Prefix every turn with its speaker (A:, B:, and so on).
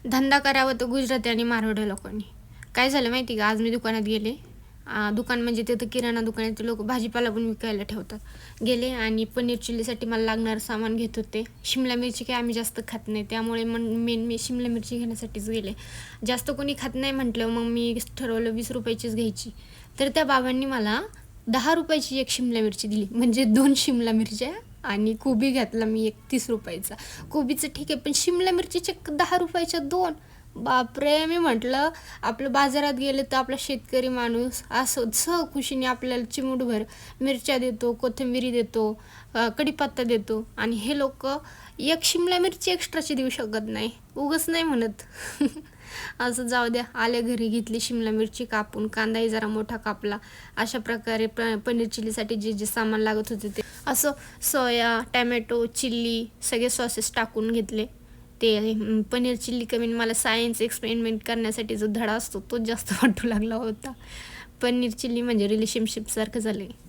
A: धंदा करावा तर गुजराती आणि मारवाडी लोकांनी. काय झालं माहिती का, आज मी दुकानात गेले. दुकान म्हणजे तिथं किराणा दुकान आहे, ते लोक भाजीपाला पण विकायला ठेवतात. गेले आणि पनीर चिल्लीसाठी मला लागणारं सामान घेत होते. शिमला मिरची काय आम्ही जास्त खात नाही, त्यामुळे मेन मी शिमला मिरची घेण्यासाठीच गेले. जास्त कोणी खात नाही म्हटलं, मग मी ठरवलं 20 रुपयाचीच घ्यायची. तर त्या बाबांनी मला 10 रुपयाची एक शिमला मिरची दिली, म्हणजे 2 शिमला मिरच्या. आणि कोबी घेतला मी एक 30 रुपयाचा. कोबीचं ठीक आहे, पण शिमला मिरचीचे 10 रुपयाच्या 2. बापरे! मी म्हटलं, आपलं बाजारात गेलं तर आपला शेतकरी माणूस असं सहखुशीने आपल्याला चिमूटभर मिरच्या देतो, कोथिंबिरी देतो, कढीपत्ता देतो, आणि हे लोक एक शिमला मिरची एक्स्ट्राची देऊ शकत नाही, उगाच नाही म्हणत. असं जाऊ द्या. आल्या घरी, घेतली शिमला मिरची कापून, कांदाही जरा मोठा कापला. अशा प्रकारे पनीर चिल्लीसाठी जे जे सामान लागत होते ते असं सोया, टॅमॅटो, चिल्ली सगळे सॉसेस टाकून घेतले. ते पनीर चिल्ली कमी, मला सायन्स एक्सपेरिमेंट करण्यासाठी जो धडा असतो तो जास्त वाटू लागला होता. पनीर चिल्ली म्हणजे रिलेशनशिपसारखं झालं आहे.